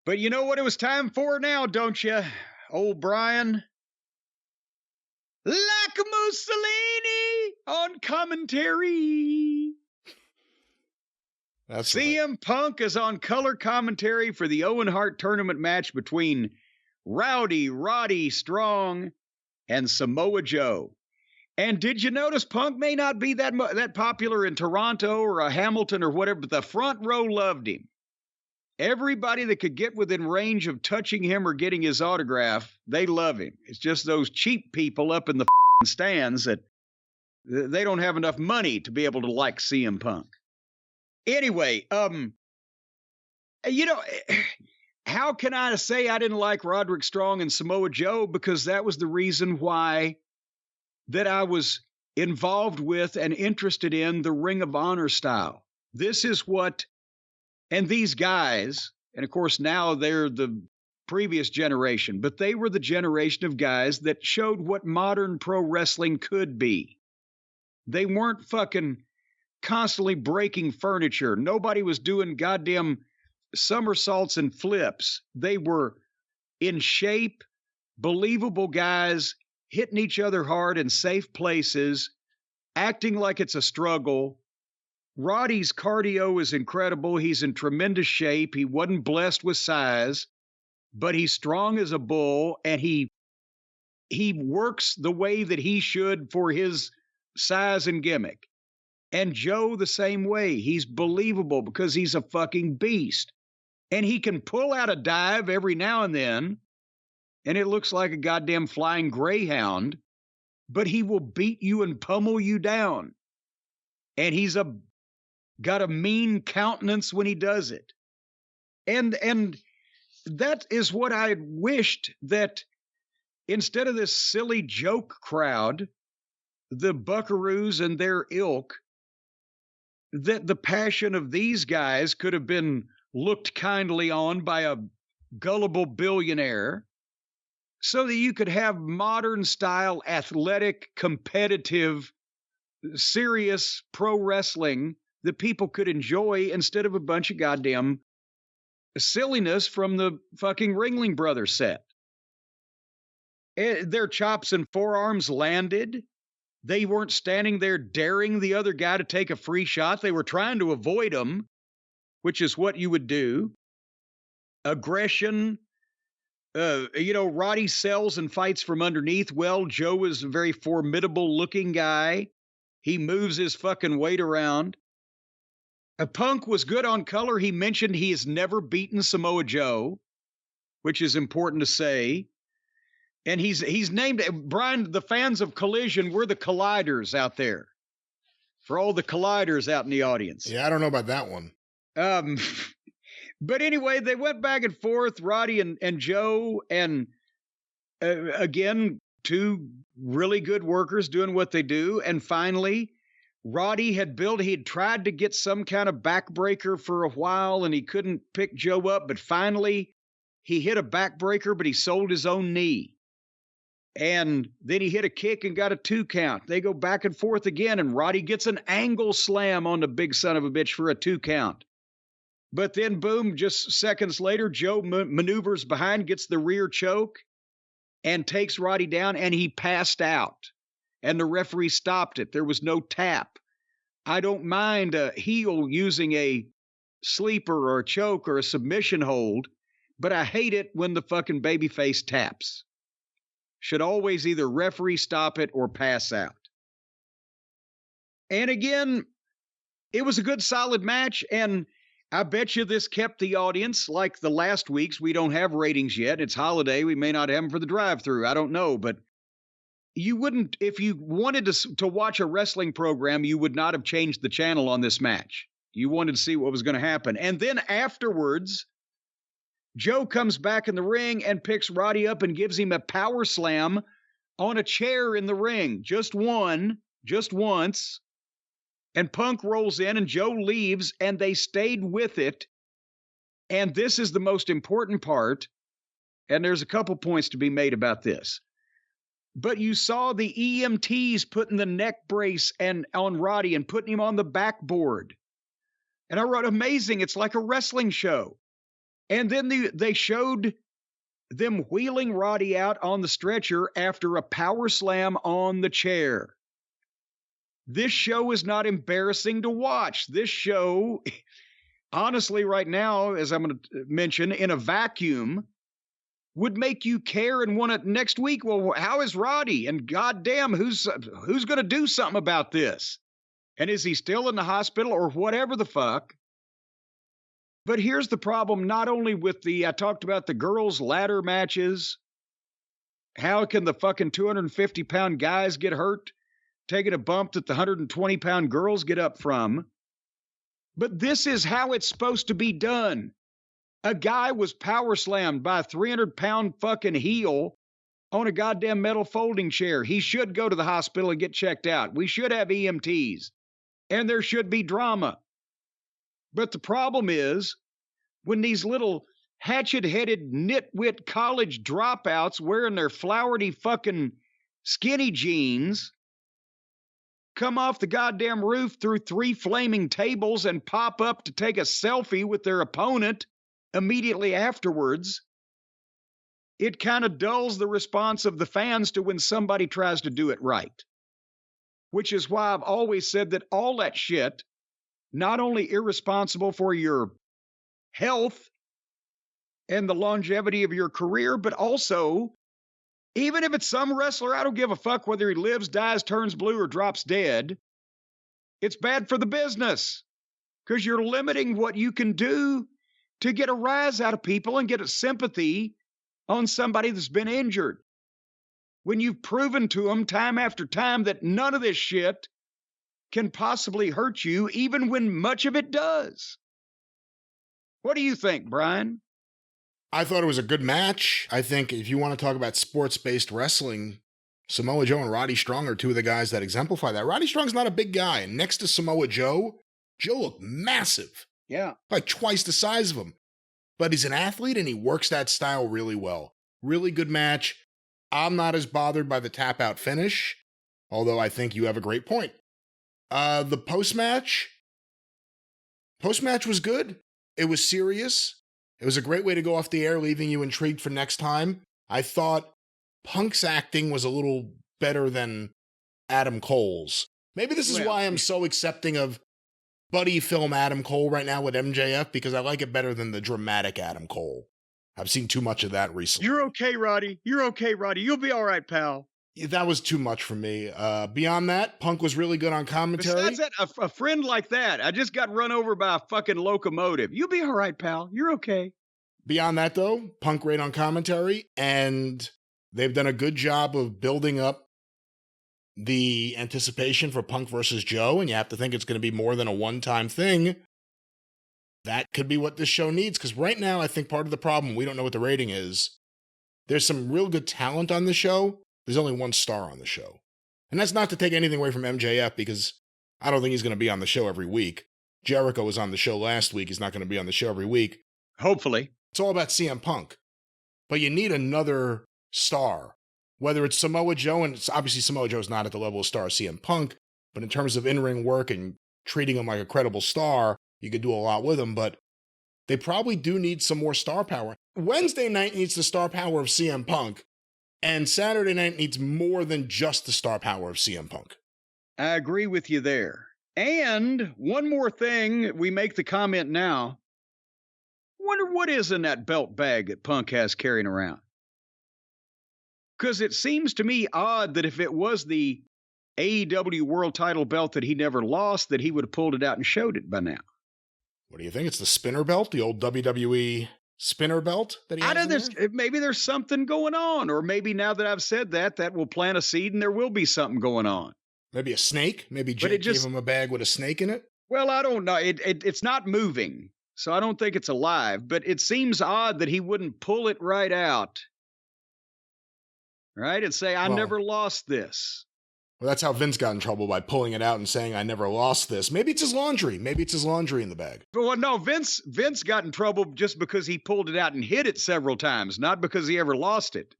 But you know what it was time for now, don't you, old Brian? Like Mussolini on commentary. That's CM right. Punk is on color commentary for the Owen Hart tournament match between Roddy Strong and Samoa Joe. And did you notice Punk may not be that popular in Toronto or Hamilton or whatever, but the front row loved him. Everybody that could get within range of touching him or getting his autograph, they love him. It's just those cheap people up in the stands that they don't have enough money to be able to like CM Punk. Anyway, how can I say I didn't like Roderick Strong and Samoa Joe? Because that was the reason why that I was involved with and interested in the Ring of Honor style. This is what, and these guys, and of course now they're the previous generation, but they were the generation of guys that showed what modern pro wrestling could be. They weren't fucking constantly breaking furniture. Nobody was doing goddamn somersaults and flips. They were in shape, believable guys, hitting each other hard in safe places, acting like it's a struggle. Roddy's cardio is incredible. He's in tremendous shape. He wasn't blessed with size, but he's strong as a bull, and he works the way that he should for his size and gimmick. And Joe the same way. He's believable because he's a fucking beast. And he can pull out a dive every now and then, and it looks like a goddamn flying greyhound, but he will beat you and pummel you down. And he's got a mean countenance when he does it. And that is what I wished, that instead of this silly joke crowd, the buckaroos and their ilk, that the passion of these guys could have been looked kindly on by a gullible billionaire, so that you could have modern style, athletic, competitive, serious pro wrestling that people could enjoy instead of a bunch of goddamn silliness from the fucking Ringling Brothers set. Their chops and forearms landed. They weren't standing there daring the other guy to take a free shot. They were trying to avoid him, which is what you would do. Aggression. Roddy sells and fights from underneath. Well, Joe is a very formidable looking guy. He moves his fucking weight around. Punk was good on color. He mentioned he has never beaten Samoa Joe, which is important to say. And he's named, Brian, the fans of Collision, we're the colliders out there. For all the colliders out in the audience. Yeah, I don't know about that one. But anyway, they went back and forth, Roddy and Joe, and again, two really good workers doing what they do. And finally, Roddy had tried to get some kind of backbreaker for a while, and he couldn't pick Joe up. But finally, he hit a backbreaker, but he sold his own knee. And then he hit a kick and got a 2 count. They go back and forth again, and Roddy gets an angle slam on the big son of a bitch for a 2 count. But then, boom, just seconds later, Joe maneuvers behind, gets the rear choke, and takes Roddy down, and he passed out. And the referee stopped it. There was no tap. I don't mind a heel using a sleeper or a choke or a submission hold, but I hate it when the fucking babyface taps. Should always either referee stop it or pass out. And again, it was a good, solid match, and I bet you this kept the audience. Like the last week's, we don't have ratings yet. It's holiday. We may not have them for the drive-thru. I don't know, but you wouldn't, if you wanted to watch a wrestling program, you would not have changed the channel on this match. You wanted to see what was going to happen. And then afterwards, Joe comes back in the ring and picks Roddy up and gives him a power slam on a chair in the ring. Just once. And Punk rolls in and Joe leaves, and they stayed with it. And this is the most important part. And there's a couple points to be made about this. But you saw the EMTs putting the neck brace on Roddy and putting him on the backboard. And I wrote, amazing. It's like a wrestling show. And then they showed them wheeling Roddy out on the stretcher after a power slam on the chair. This show is not embarrassing to watch. This show, honestly, right now, as I'm going to mention, in a vacuum, would make you care and want it next week. Well, how is Roddy? And goddamn, who's going to do something about this? And is he still in the hospital or whatever the fuck? But here's the problem, not only with I talked about the girls' ladder matches. How can the fucking 250-pound guys get hurt taking a bump that the 120-pound girls get up from? But this is how it's supposed to be done. A guy was power slammed by a 300-pound fucking heel on a goddamn metal folding chair. He should go to the hospital and get checked out. We should have EMTs. And there should be drama. But the problem is, when these little hatchet-headed nitwit college dropouts wearing their flowery fucking skinny jeans come off the goddamn roof through 3 flaming tables and pop up to take a selfie with their opponent immediately afterwards, it kind of dulls the response of the fans to when somebody tries to do it right. Which is why I've always said that all that shit, not only irresponsible for your health and the longevity of your career, but also, even if it's some wrestler, I don't give a fuck whether he lives, dies, turns blue, or drops dead, it's bad for the business because you're limiting what you can do to get a rise out of people and get a sympathy on somebody that's been injured. When you've proven to them time after time that none of this shit can possibly hurt you, even when much of it does. What do you think, Brian? I thought it was a good match. I think if you want to talk about sports-based wrestling, Samoa Joe and Roddy Strong are two of the guys that exemplify that. Roddy Strong's not a big guy, and next to Samoa Joe, Joe looked massive. Yeah. Like twice the size of him. But he's an athlete, and he works that style really well. Really good match. I'm not as bothered by the tap-out finish, although I think you have a great point. The post-match was good. It was serious. It was a great way to go off the air, leaving you intrigued for next time. I thought Punk's acting was a little better than Adam Cole's. Maybe this is why I'm so accepting of buddy film Adam Cole right now with MJF, because I like it better than the dramatic Adam Cole. I've seen too much of that recently. You're okay, Roddy. You're okay, Roddy. You'll be all right, pal. That was too much for me. Beyond that, Punk was really good on commentary. Besides that, a friend like that, I just got run over by a fucking locomotive. You'll be all right, pal. You're okay. Beyond that, though, Punk great on commentary, and they've done a good job of building up the anticipation for Punk versus Joe, and you have to think it's going to be more than a one-time thing. That could be what this show needs, because right now, I think part of the problem, we don't know what the rating is. There's some real good talent on the show. There's only one star on the show. And that's not to take anything away from MJF, because I don't think he's going to be on the show every week. Jericho was on the show last week. He's not going to be on the show every week. Hopefully. It's all about CM Punk. But you need another star. Whether it's Samoa Joe, and obviously Samoa Joe's not at the level of star CM Punk, but in terms of in-ring work and treating him like a credible star, you could do a lot with him, but they probably do need some more star power. Wednesday night needs the star power of CM Punk, and Saturday night needs more than just the star power of CM Punk. I agree with you there. And one more thing, we make the comment now. Wonder what is in that belt bag that Punk has carrying around. Because it seems to me odd that if it was the AEW world title belt that he never lost, that he would have pulled it out and showed it by now. What do you think? It's the spinner belt, the old WWE spinner belt that he has? I know maybe there's something going on, or maybe now that I've said that, that will plant a seed and there will be something going on. Maybe a snake? Maybe Jake gave him a bag with a snake in it? Well, I don't know. It's not moving, so I don't think it's alive, but it seems odd that he wouldn't pull it right out, right, and say, I never lost this. Well, that's how Vince got in trouble, by pulling it out and saying, I never lost this. Maybe it's his laundry. Maybe it's his laundry in the bag. Well, no, Vince got in trouble just because he pulled it out and hid it several times, not because he ever lost it.